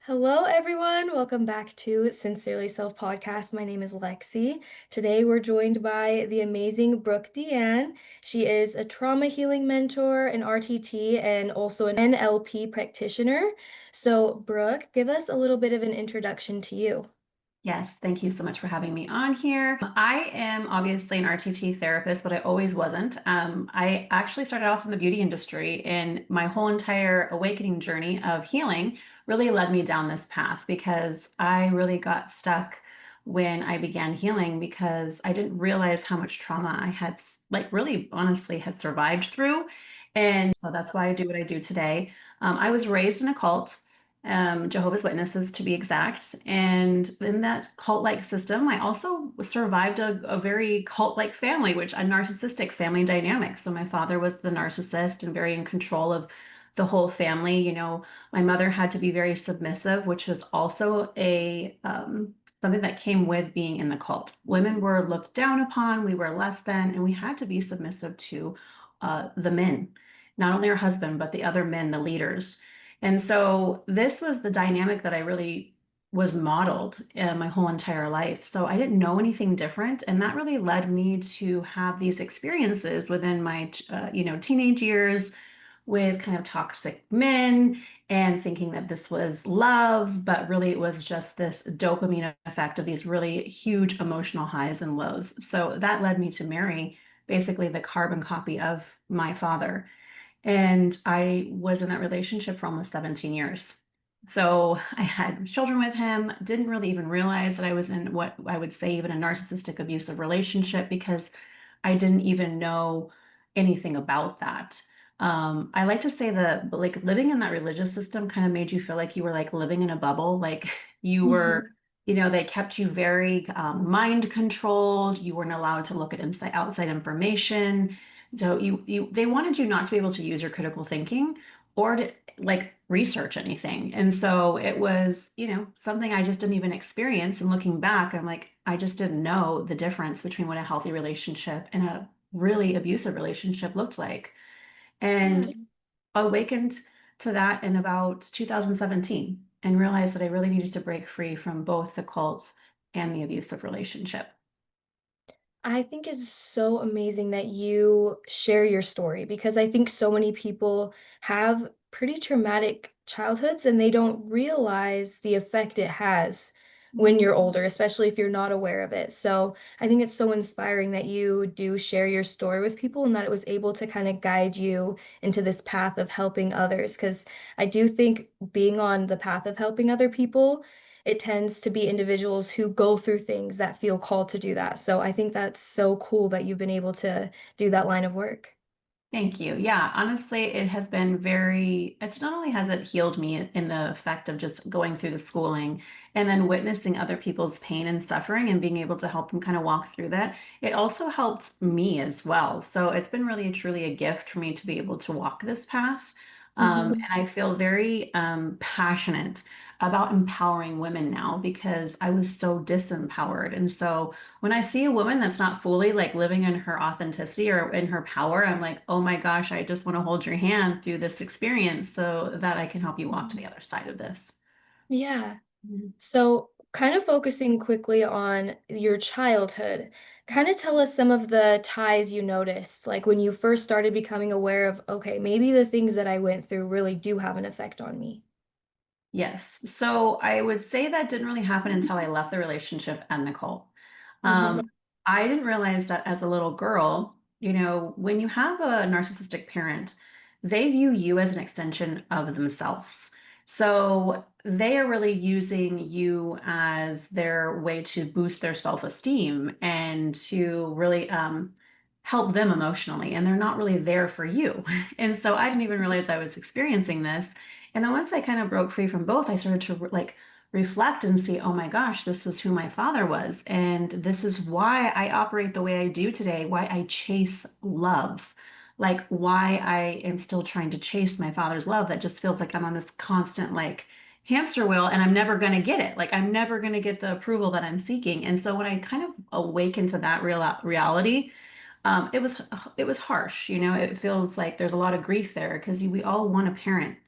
Hello, everyone. Welcome back to Sincerely Self Podcast. My name is Lexi. Today, we're joined by the amazing Brooke Deanne. She is a trauma healing mentor, an RTT, and also an NLP practitioner. So, Brooke, give us a little bit of an introduction to you. Yes, thank you so much for having me on here. I am obviously an RTT therapist, but I always wasn't. I actually started off in the beauty industry, and my whole entire awakening journey of healing really led me down this path because I really got stuck when I began healing because I didn't realize how much trauma I had, like, really honestly had survived through. And so that's why I do what I do today. I was raised in a cult, Jehovah's Witnesses to be exact. And in that cult-like system, I also survived a very cult-like family, which a narcissistic family dynamic. So my father was the narcissist and very in control of the whole family. My mother had to be very submissive, which was also a something that came with being in the cult. Women were looked down upon, we were less than, and we had to be submissive to the men, not only our husband, but the other men, the leaders. And so this was the dynamic that I really was modeled my whole entire life. So I didn't know anything different, and that really led me to have these experiences within my, teenage years with kind of toxic men and thinking that this was love, but really it was just this dopamine effect of these really huge emotional highs and lows. So that led me to marry basically the carbon copy of my father. And I was in that relationship for almost 17 years. So I had children with him, didn't really even realize that I was in what I would say even a narcissistic abusive relationship because I didn't even know anything about that. I like to say that like living in that religious system kind of made you feel like you were like living in a bubble, like you were, Mhm. they kept you very mind controlled. You weren't allowed to look at inside outside information. So they wanted you not to be able to use your critical thinking or to like research anything. And so it was, something I just didn't even experience. And looking back, I'm like, I just didn't know the difference between what a healthy relationship and a really abusive relationship looked like. Yeah. And awakened to that in about 2017 and realized that I really needed to break free from both the cults and the abusive relationship. I think it's so amazing that you share your story because I think so many people have pretty traumatic childhoods and they don't realize the effect it has when you're older, especially if you're not aware of it. So I think it's so inspiring that you do share your story with people and that it was able to kind of guide you into this path of helping others. Because I do think being on the path of helping other people, it tends to be individuals who go through things that feel called to do that. So I think that's so cool that you've been able to do that line of work. Thank you. Yeah, honestly, it has been it's not only has it healed me in the effect of just going through the schooling and then witnessing other people's pain and suffering and being able to help them kind of walk through that, it also helped me as well. So it's been really truly a gift for me to be able to walk this path. Mhm. And I feel very passionate about empowering women now because I was so disempowered. And so when I see a woman that's not fully like living in her authenticity or in her power, I'm like, oh my gosh, I just want to hold your hand through this experience so that I can help you walk to the other side of this. Yeah. Mhm. So, kind of focusing quickly on your childhood, kind of tell us some of the ties you noticed, like when you first started becoming aware of, okay, maybe the things that I went through really do have an effect on me. Yes. So I would say that didn't really happen until I left the relationship and Nicole. Uh-huh. Um, I didn't realize that as a little girl, when you have a narcissistic parent, they view you as an extension of themselves. So they are really using you as their way to boost their self-esteem and to really help them emotionally. And they're not really there for you. And so I didn't even realize I was experiencing this. And then once I kind of broke free from both, I started to like reflect and see, oh my gosh, this was who my father was. And this is why I operate the way I do today, why I chase love, like why I am still trying to chase my father's love. That just feels like I'm on this constant like hamster wheel and I'm never going to get it. Like I'm never going to get the approval that I'm seeking. And so when I kind of awakened to that reality, it was harsh. It feels like there's a lot of grief there because we all want a parent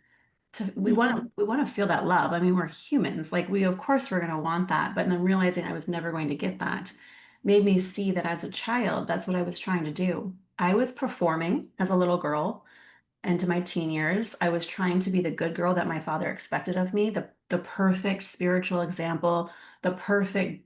Mhm. we want to feel that love. I mean, we're humans. Like we of course we're going to want that, but then realizing I was never going to get that made me see that as a child, that's what I was trying to do. I was performing as a little girl into my teen years. I was trying to be the good girl that my father expected of me, the perfect spiritual example, the perfect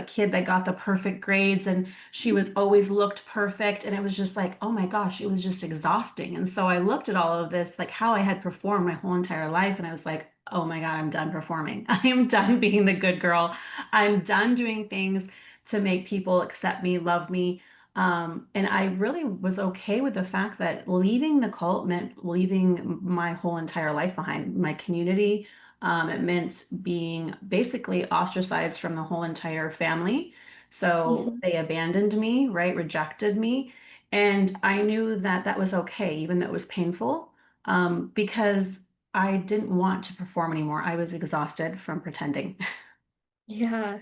kid that got the perfect grades, and she was always looked perfect. And it was just like, oh my gosh, it was just exhausting. And so I looked at all of this, like how I had performed my whole entire life, and I was like, oh my God, I'm done performing. I am done being the good girl. I'm done doing things to make people accept me, love me. And I really was okay with the fact that leaving the cult meant leaving my whole entire life behind, my community. It meant being basically ostracized from the whole entire family. So Mhm. they abandoned me, right? Rejected me. And I knew that that was okay, even though it was painful, because I didn't want to perform anymore. I was exhausted from pretending. Yeah.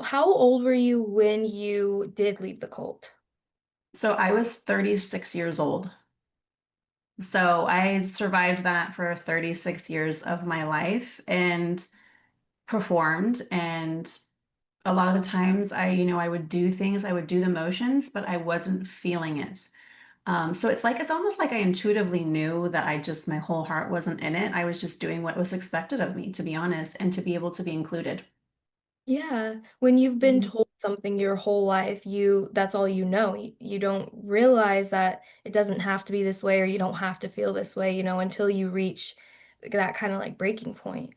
How old were you when you did leave the cult? So I was 36 years old. So I survived that for 36 years of my life and performed. And a lot of the times I would do things, I would do the motions, but I wasn't feeling it. So it's like, it's almost like I intuitively knew that my whole heart wasn't in it. I was just doing what was expected of me, to be honest, and to be able to be included. Yeah, when you've been Mhm. told something your whole life, that's all you know. You don't realize that it doesn't have to be this way or you don't have to feel this way, until you reach that kind of like breaking point.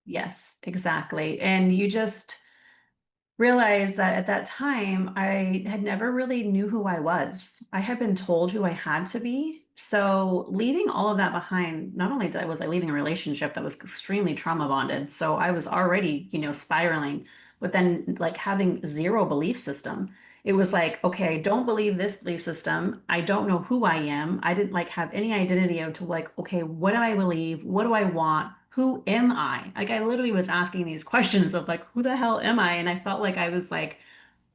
Yes, exactly. And you just, realized that at that time I had never really knew who I was. I had been told who I had to be. So leaving all of that behind, not only was I leaving a relationship that was extremely trauma bonded, so I was already, spiraling, but then like having zero belief system. It was like, okay, I don't believe this belief system. I don't know who I am. I didn't like have any identity of to like, okay, what do I believe? What do I want? Who am I? Like I literally was asking these questions of like, who the hell am I? And I felt like I was like,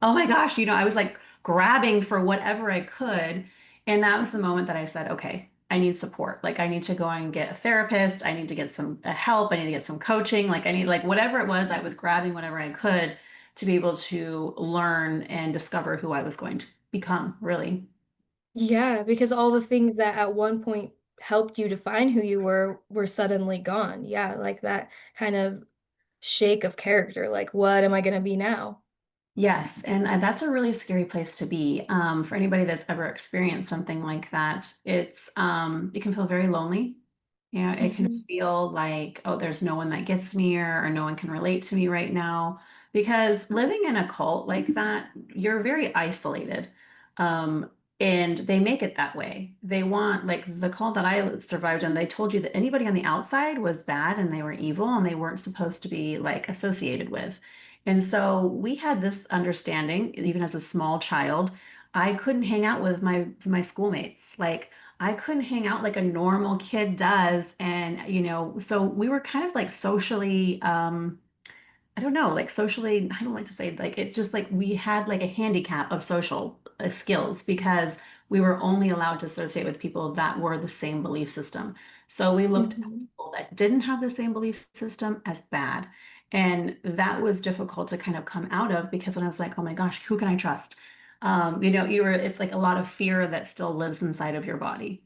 oh my gosh, I was like grabbing for whatever I could. And that was the moment that I said, okay, I need support. Like I need to go and get a therapist. I need to get some help. I need to get some coaching. Like I need like whatever it was, I was grabbing whatever I could to be able to learn and discover who I was going to become, really. Yeah, because all the things that at one point helped you define who you were suddenly gone. Yeah, like that kind of shake of character. Like, what am I going to be now? Yes, and that's a really scary place to be. For anybody that's ever experienced something like that, it can feel very lonely. It can Hmm. feel like, oh, there's no one that gets me or no one can relate to me right now. Because living in a cult like that, you're very isolated. Um, and they make it that way. They want, like the cult that I survived in, they told you that anybody on the outside was bad and they were evil and they weren't supposed to be like associated with. And so we had this understanding, even as a small child, I couldn't hang out with my schoolmates. Like I couldn't hang out like a normal kid does. And, so we were kind of like socially, I don't know, like socially, I don't like to say like it's just like we had like a handicap of social skills because we were only allowed to associate with people that were the same belief system. So we looked at Hmm. people that didn't have the same belief system as bad. And that was difficult to kind of come out of because then I was like, oh my gosh, who can I trust? It's like a lot of fear that still lives inside of your body.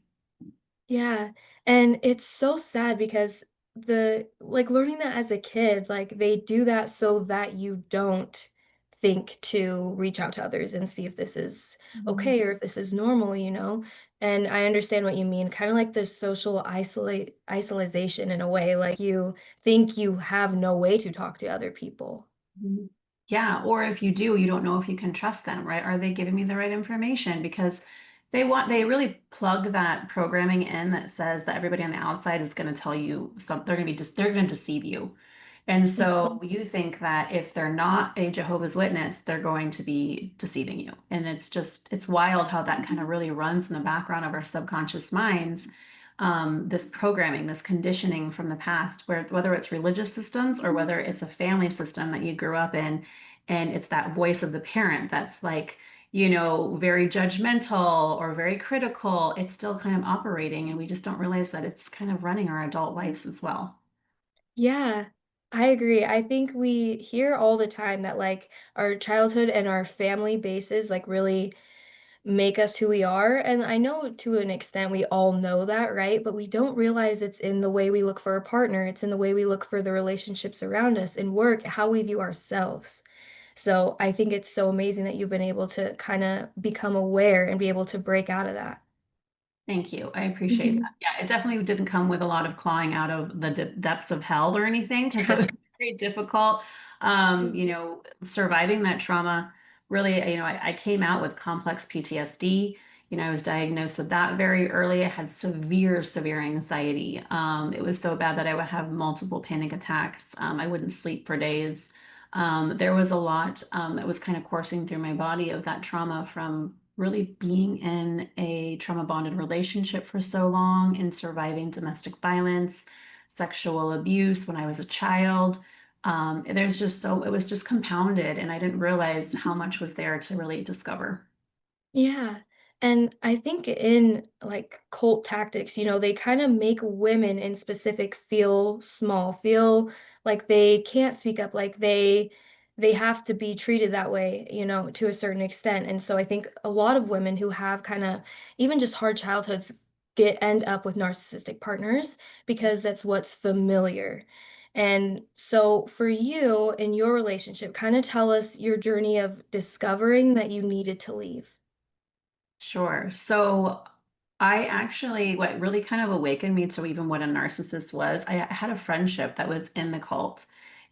Yeah, and it's so sad because learning that as a kid, like they do that so that you don't think to reach out to others and see if this is Mhm. okay or if this is normal. And I understand what you mean, kind of like the social isolation in a way, like you think you have no way to talk to other people. Mhm. Yeah, or if you do, you don't know if you can trust them, right? Are they giving me the right information? Because they really plug that programming in that says that everybody on the outside is going to tell you something, they're going to deceive you. And so Mhm. you think that if they're not a Jehovah's Witness, they're going to be deceiving you. And it's wild how that kind of really runs in the background of our subconscious minds. This programming, this conditioning from the past, where whether it's religious systems or whether it's a family system that you grew up in, and it's that voice of the parent that's like, very judgmental or very critical, it's still kind of operating, and we just don't realize that it's kind of running our adult lives as well. Yeah, I agree. I think we hear all the time that like our childhood and our family bases like really make us who we are. And I know to an extent we all know that, right? But we don't realize it's in the way we look for a partner, it's in the way we look for the relationships around us in work, how we view ourselves. So I think it's so amazing that you've been able to kind of become aware and be able to break out of that. Thank you. I appreciate Mhm. that. Yeah, it definitely didn't come with a lot of clawing out of the depths of hell or anything because it was very difficult. Surviving that trauma really, I came out with complex PTSD. I was diagnosed with that very early. I had severe, severe anxiety. It was so bad that I would have multiple panic attacks. I wouldn't sleep for days. There was a lot that was kind of coursing through my body of that trauma from really being in a trauma bonded relationship for so long and surviving domestic violence, sexual abuse when I was a child. It was just compounded, and I didn't realize how much was there to really discover. Yeah. And I think in like cult tactics, they kind of make women in specific feel small, feel like they can't speak up, like they have to be treated that way, to a certain extent. And so I think a lot of women who have kind of even just hard childhoods end up with narcissistic partners because that's what's familiar. And so for you in your relationship, kind of tell us your journey of discovering that you needed to leave. Sure. So I actually, what really kind of awakened me to even what a narcissist was, I had a friendship that was in the cult.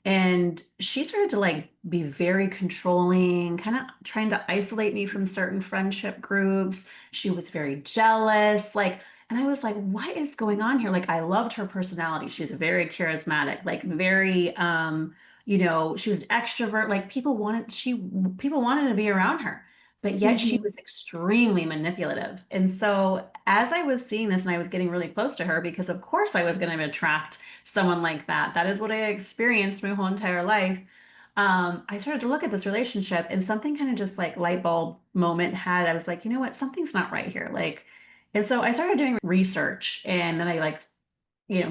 And she started to like be very controlling, kind of trying to isolate me from certain friendship groups. She was very jealous, and I was like, what is going on here? Like, I loved her personality. She's very charismatic, like very, she was an extrovert. Like people wanted to be around her, but yet she Mhm. was extremely manipulative. And so as I was seeing this and I was getting really close to her, because of course I was going to attract someone like that. That is what I experienced my whole entire life. I started to look at this relationship and something kind of just like light bulb moment had. I was like, you know what? Something's not right here. And so I started doing research and then I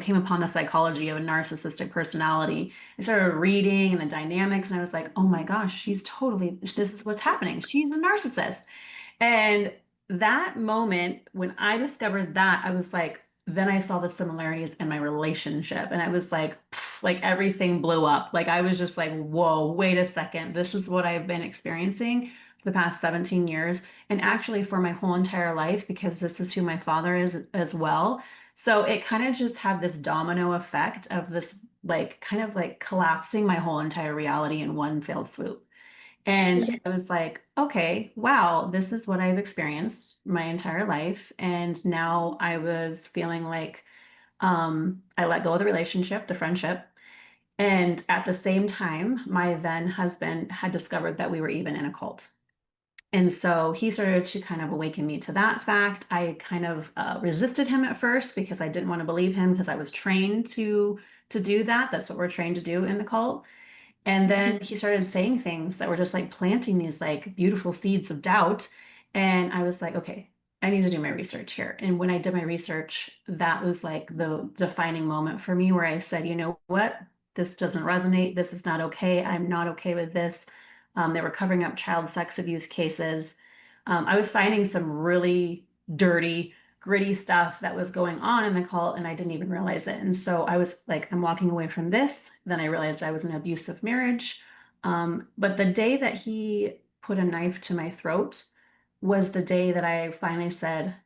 came upon the psychology of a narcissistic personality. I started reading and the dynamics, and I was like, oh my gosh, this is what's happening. She's a narcissist. And that moment, when I discovered that, I was like, then I saw the similarities in my relationship, and I was like, like everything blew up. Like I was just like, whoa, wait a second. This is what I've been experiencing for the past 17 years, and actually for my whole entire life, because this is who my father is as well. So it kind of just had this domino effect of this, like, kind of like collapsing my whole entire reality in one fell swoop. And Yeah. I was like, okay, wow, this is what I've experienced my entire life. And now I was feeling like I let go of the relationship, the friendship. And at the same time, my then husband had discovered that we were even in a cult. And so he started to kind of awaken me to that fact. I kind of resisted him at first because I didn't want to believe him because I was trained to do that. That's what we're trained to do in the cult. And then Mhm. he started saying things that were just like planting these like beautiful seeds of doubt. And I was like, okay, I need to do my research here. And when I did my research, that was like the defining moment for me where I said, you know what? This doesn't resonate. This is not okay. I'm not okay with this. They were covering up child sex abuse cases. I was finding some really dirty, gritty stuff that was going on in the cult, and I didn't even realize it. And so I was like, I'm walking away from this. Then I realized I was in an abusive marriage. But the day that he put a knife to my throat was the day that I finally said,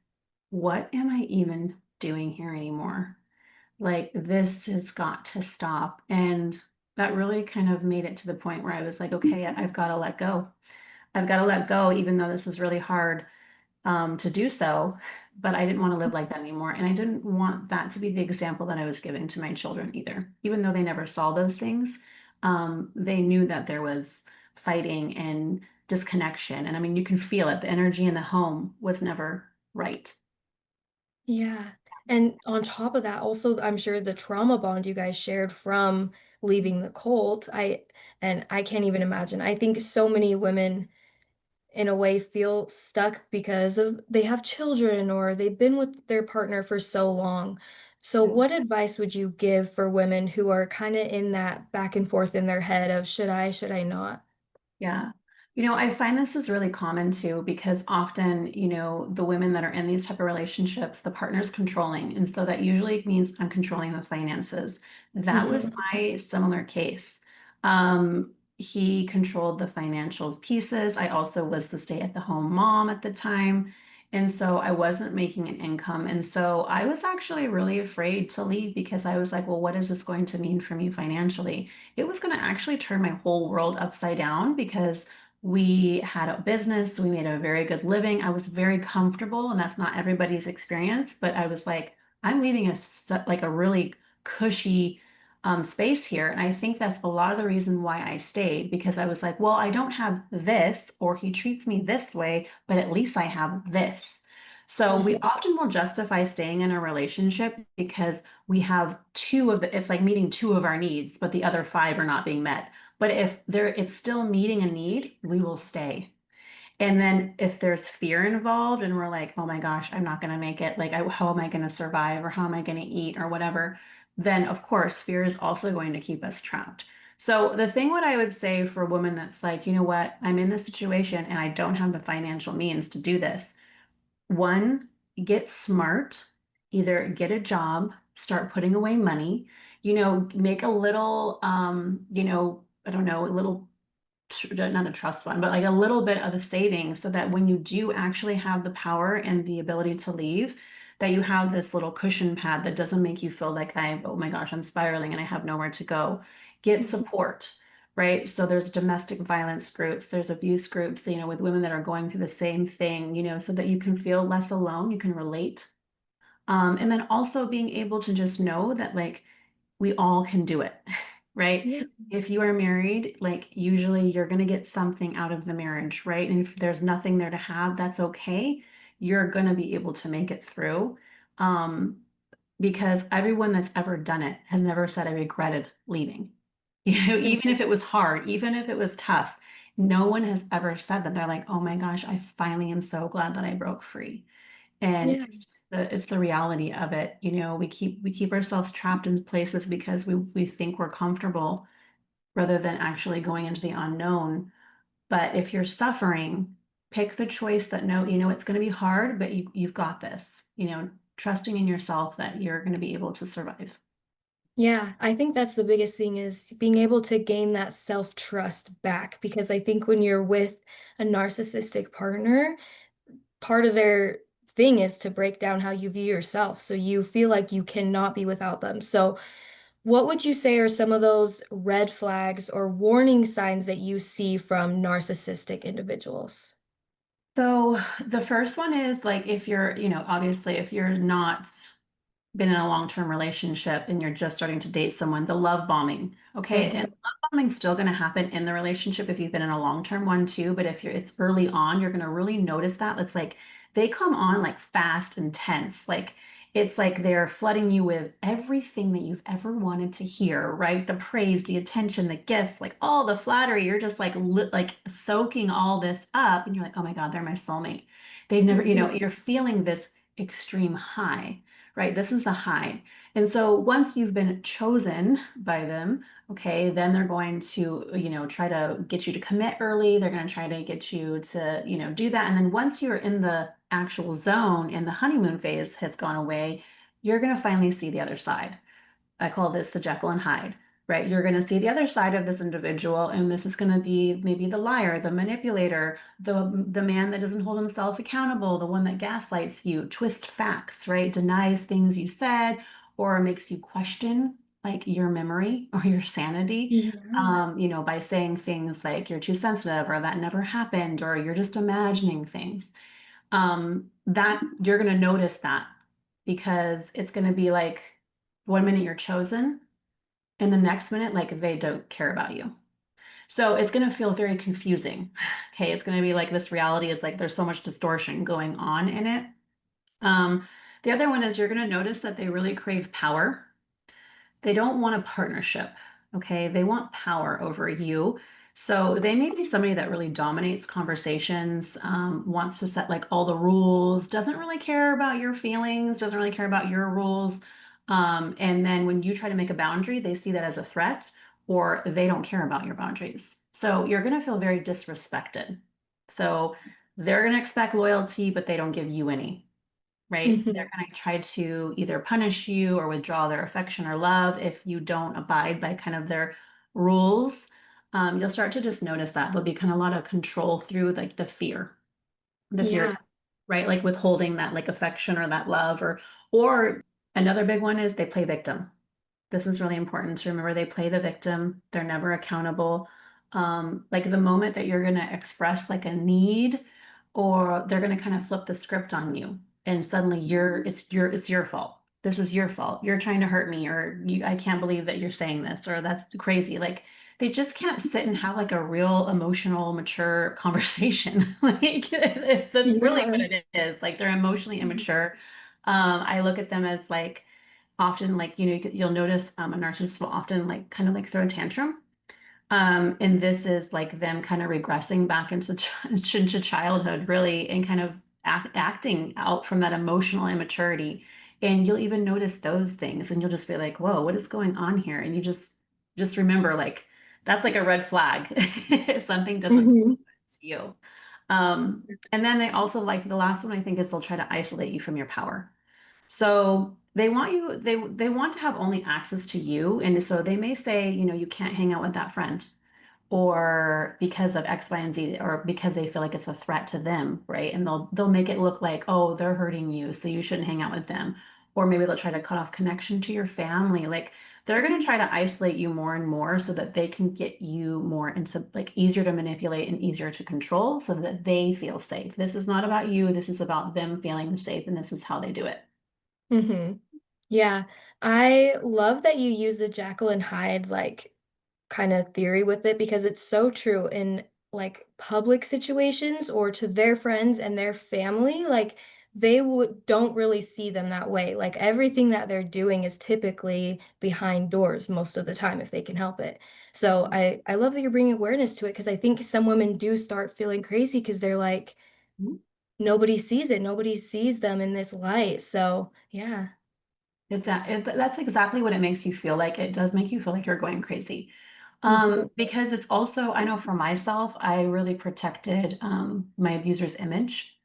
what am I even doing here anymore? Like, this has got to stop. And that really kind of made it to the point where I was like, okay, I've got to let go. I've got to let go, even though this is really hard to do so. But I didn't want to live like that anymore. And I didn't want that to be the example that I was giving to my children either. Even though they never saw those things, they knew that there was fighting and disconnection. And I mean, you can feel it. The energy in the home was never right. Yeah. And on top of that, also, I'm sure the trauma bond you guys shared from leaving the cult, I can't even imagine. I think so many women in a way feel stuck because of they have children or they've been with their partner for so long. So what advice would you give for women who are kind of in that back and forth in their head of should I not? Yeah. I find this is really common too because often, the women that are in these type of relationships, the partner's controlling. And so that usually means I'm controlling the finances. That was Hmm. my similar case. He controlled the financials pieces. I also was the stay-at-the-home mom at the time. And so I wasn't making an income. And so I was actually really afraid to leave because I was like, well, what is this going to mean for me financially? It was going to actually turn my whole world upside down because we had a business, we made a very good living. I was very comfortable, and that's not everybody's experience, but I was like, I'm leaving like a really cushy space here. And I think that's a lot of the reason why I stayed because I was like, well, I don't have this, or he treats me this way, but at least I have this. So we Hmm. often will justify staying in a relationship because we have it's like meeting two of our needs, but the other five are not being met. But if it's still meeting a need, we will stay. And then if there's fear involved and we're like, oh my gosh, I'm not going to make it, like, how am I going to survive or how am I going to eat or whatever, then of course, fear is also going to keep us trapped. So the thing what I would say for a woman that's like, you know what, I'm in this situation and I don't have the financial means to do this. One, get smart, either get a job, start putting away money, make a little, I don't know, a little, not a trust fund, but like a little bit of a savings so that when you do actually have the power and the ability to leave, that you have this little cushion pad that doesn't make you feel like oh my gosh, I'm spiraling and I have nowhere to go. Get support, right? So there's domestic violence groups, there's abuse groups, with women that are going through the same thing, so that you can feel less alone, you can relate. And then also being able to just know that like we all can do it, right? Yeah. If you are married, like usually you're going to get something out of the marriage, right? And if there's nothing there to have, that's okay. You're going to be able to make it through. Um, because everyone that's ever done it has never said I regretted leaving. Even if it was hard, even if it was tough, no one has ever said that. They're like, oh my gosh, I finally am so glad that I broke free. And Yeah. it's the reality of it. We keep ourselves trapped in places because we think we're comfortable rather than actually going into the unknown. But if you're suffering, pick the choice that no, it's going to be hard, but you've got this, trusting in yourself that you're going to be able to survive. Yeah, I think that's the biggest thing is being able to gain that self-trust back because I think when you're with a narcissistic partner, part of their thing is to break down how you view yourself. So you feel like you cannot be without them. So what would you say are some of those red flags or warning signs that you see from narcissistic individuals? So the first one is like if you're, obviously if you're not been in a long-term relationship and you're just starting to date someone, the love bombing. Okay. And Hmm. love bombing's still going to happen in the relationship if you've been in a long-term one too. But if it's early on, you're going to really notice that. It's like they come on like fast and tense. Like it's like they're flooding you with everything that you've ever wanted to hear, right? The praise, the attention, the gifts, like all the flattery. You're just like like soaking all this up and you're like, oh my God, they're my soulmate. They've never, Hmm. you're feeling this extreme high, right? This is the high. And so once you've been chosen by them, okay, then they're going to, try to get you to commit early. They're going to try to get you to, do that. And then once you're in the actual zone and the honeymoon phase has gone away, you're going to finally see the other side. I call this the Jekyll and Hyde, right? You're going to see the other side of this individual, and this is going to be maybe the liar, the manipulator, the man that doesn't hold himself accountable, the one that gaslights you, twists facts, right? Denies things you said, or makes you question like your memory or your sanity, Yeah. by saying things like you're too sensitive or that never happened or you're just imagining things. That you're going to notice that because it's going to be like 1 minute you're chosen and the next minute like they don't care about you. So it's going to feel very confusing. Okay, it's going to be like this reality is like there's so much distortion going on in it. Um, the other one is you're going to notice that they really crave power. They don't want a partnership. Okay, they want power over you. So they may be somebody that really dominates conversations, wants to set like all the rules, doesn't really care about your feelings, doesn't really care about your rules. And then when you try to make a boundary, they see that as a threat or they don't care about your boundaries. So you're going to feel very disrespected. So they're going to expect loyalty, but they don't give you any, right? They're Hmm. going to try to either punish you or withdraw their affection or love if you don't abide by kind of their rules. You'll start to just notice that there'll be kind of a lot of control through like the fear, Yeah. right? Like withholding that like affection or that love, or another big one is they play victim. This is really important to remember. They play the victim. They're never accountable. Like the moment that you're going to express like a need, or they're going to kind of flip the script on you, and suddenly it's your fault. This is your fault. You're trying to hurt me, or I can't believe that you're saying this, or that's crazy. Like they just can't sit and have like a real emotional, mature conversation. Like that's really Yeah. what it is. Like they're emotionally immature. I look at them as like often like you'll notice a narcissist will often like kind of like throw a tantrum, and this is like them kind of regressing back into into childhood really, and kind of acting out from that emotional immaturity, and you'll even notice those things and you'll just be like, whoa, what is going on here? And you just remember like that's like a red flag if something doesn't feel Hmm. good to you. And then they also like the last one I think is they'll try to isolate you from your power. So they want to have only access to you. And so they may say, you can't hang out with that friend or because of X, Y, and Z, or because they feel like it's a threat to them, right? And they'll make it look like, oh, they're hurting you, so you shouldn't hang out with them. Or maybe they'll try to cut off connection to your family. Like they're going to try to isolate you more and more so that they can get you more into like easier to manipulate and easier to control so that they feel safe. This is not about you. This is about them feeling safe, and this is how they do it. Hmm. Yeah. I love that you use the Jekyll and Hyde like kind of theory with it because it's so true in like public situations or to their friends and their family. Like they would don't really see them that way. Like everything that they're doing is typically behind doors most of the time if they can help it. So I love that you're bringing awareness to it because I think some women do start feeling crazy because they're like nobody sees it. Nobody sees them in this light. So yeah. That's exactly what it makes you feel like. It does make you feel like you're going crazy. Hmm. Because it's also, I know for myself, I really protected my abuser's image.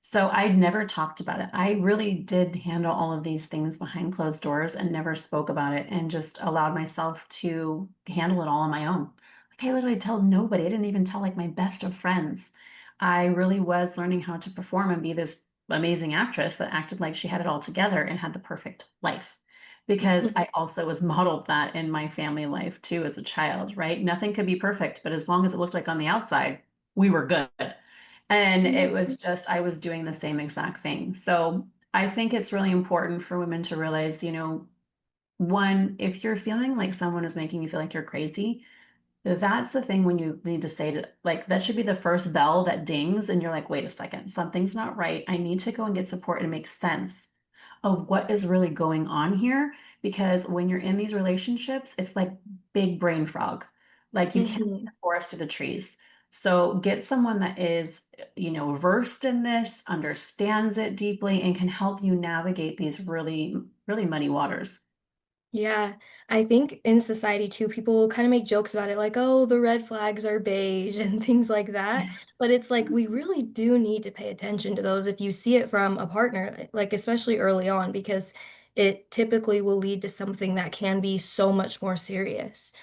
So I never talked about it. I really did handle all of these things behind closed doors and never spoke about it and just allowed myself to handle it all on my own. Like I literally tell nobody. I didn't even tell like my best of friends. I really was learning how to perform and be this amazing actress that acted like she had it all together and had the perfect life. Because I also was modeled that in my family life too as a child, right? Nothing could be perfect, but as long as it looked like on the outside, we were good. And it was just, I was doing the same exact thing. So I think it's really important for women to realize, one, if you're feeling like someone is making you feel like you're crazy, that's the thing when you need to say to, like, that should be the first bell that dings, and you're like, wait a second, something's not right. I need to go and get support and make sense of what is really going on here. Because when you're in these relationships, it's like big brain frog. Like you can't see Hmm. the forest through the trees. So get someone that is, versed in this, understands it deeply, and can help you navigate these really, really muddy waters. Yeah, I think in society too, people will kind of make jokes about it, like, oh, the red flags are beige and things like that. But it's like we really do need to pay attention to those if you see it from a partner, like especially early on, because it typically will lead to something that can be so much more serious.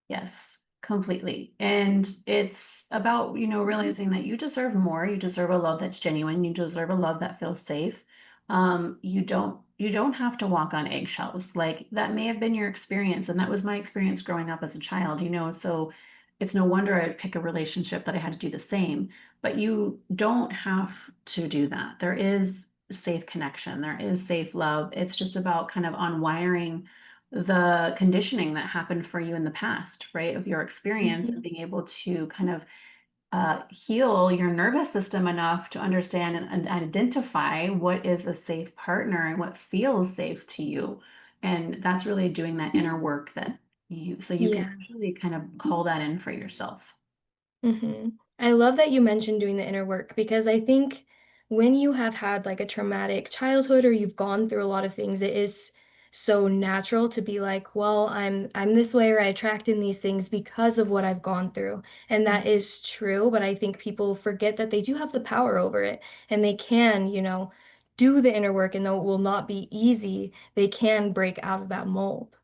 Yes, completely. And it's about, realizing that you deserve more. You deserve a love that's genuine. You deserve a love that feels safe. You don't have to walk on eggshells. Like that may have been your experience, and that was my experience growing up as a child, so it's no wonder I'd pick a relationship that I had to do the same. But you don't have to do that. There is safe connection, there is safe love. It's just about kind of unwiring the conditioning that happened for you in the past, right, of your experience, and Mhm. being able to kind of heal your nervous system enough to understand and identify what is a safe partner and what feels safe to you. And that's really doing that inner work then. you can Yeah. actually kind of call that in for yourself. I love that you mentioned doing the inner work because I think when you have had like a traumatic childhood or you've gone through a lot of things, it is so natural to be like, well, I'm this way or I attract in these things because of what I've gone through. And that is true, but I think people forget that they do have the power over it and they can, do the inner work and though it will not be easy, they can break out of that mold.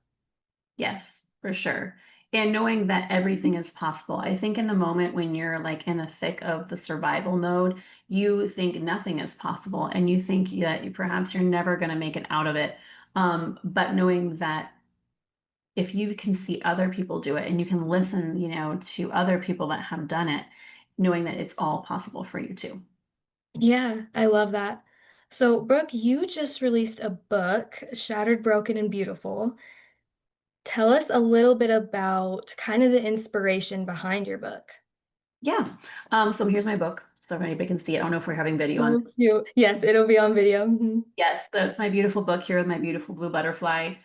Yes, for sure. And knowing that everything is possible. I think in the moment when you're like in the thick of the survival mode, you think nothing is possible and you think that perhaps you're never going to make it out of it. But knowing that if you can see other people do it and you can listen, to other people that have done it, knowing that it's all possible for you too. Yeah, I love that. So, Brooke, you just released a book, Shattered, Broken, and Beautiful. Tell us a little bit about kind of the inspiration behind your book. Yeah. So here's my book. So if anybody can see it. I don't know if we're having video on. So cute. Yes, it'll be on video. Yes, that's my beautiful book here with my beautiful blue butterfly.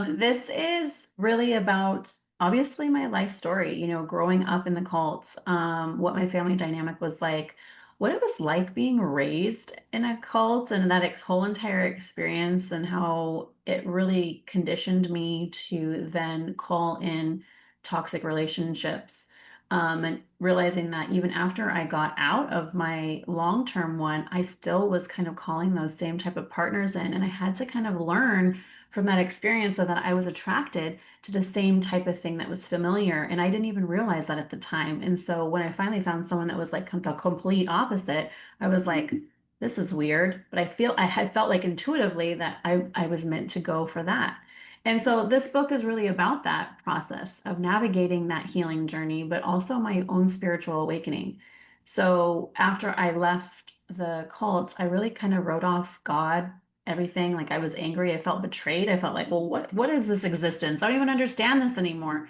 This is really about obviously my life story, growing up in the cult, what my family dynamic was like, what it was like being raised in a cult, and that whole entire experience, and how it really conditioned me to then call in toxic relationships. And realizing that even after I got out of my long-term one, I still was kind of calling those same type of partners in. And I had to kind of learn from that experience so that I was attracted to the same type of thing that was familiar. And I didn't even realize that at the time. And so when I finally found someone that was like the complete opposite, I was like, this is weird. But I had felt like intuitively that I was meant to go for that. And so this book is really about that process of navigating that healing journey, but also my own spiritual awakening. So after I left the cult, I really kind of wrote off God, everything. Like I was angry. I felt betrayed. I felt like, well, what is this existence? I don't even understand this anymore.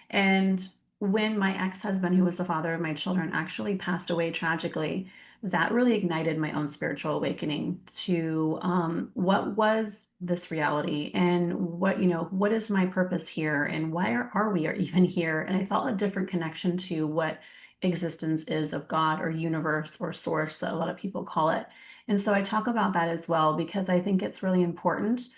And when my ex-husband, who was the father of my children, actually passed away tragically, that really ignited my own spiritual awakening to what was this reality, and what is my purpose here, and why are we even here? And I felt a different connection to what existence is of God or universe or source that a lot of people call it. And so I talk about that as well because I think it's really important.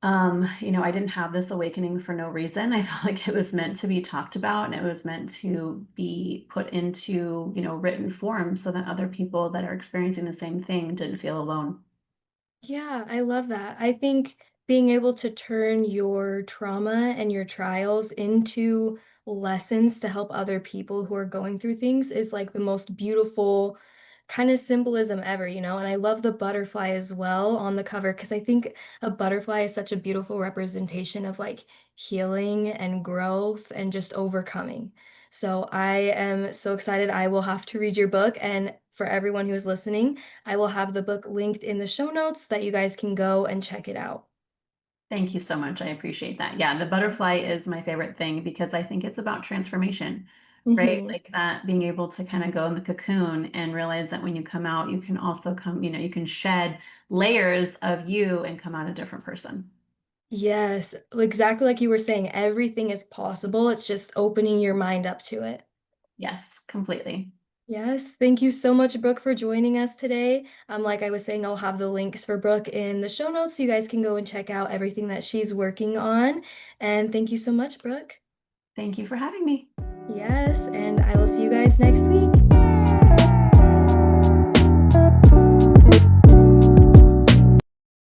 I didn't have this awakening for no reason. I felt like it was meant to be talked about and it was meant to be put into, written form so that other people that are experiencing the same thing didn't feel alone. Yeah, I love that. I think being able to turn your trauma and your trials into lessons to help other people who are going through things is like the most beautiful kind of symbolism ever, And I love the butterfly as well on the cover because I think a butterfly is such a beautiful representation of like healing and growth and just overcoming. So I am so excited. I will have to read your book. And for everyone who is listening, I will have the book linked in the show notes so that you guys can go and check it out. Thank you so much. I appreciate that. Yeah, the butterfly is my favorite thing because I think it's about transformation, right? Hmm. Like that being able to kind of go in the cocoon and realize that when you come out, you can also come, you can shed layers of you and come out a different person. Yes, exactly like you were saying, everything is possible. It's just opening your mind up to it. Yes, completely. Yes, thank you so much, Brooke, for joining us today. Like I was saying, I'll have the links for Brooke in the show notes so you guys can go and check out everything that she's working on. And thank you so much, Brooke. Thank you for having me. Yes, and I will see you guys next week.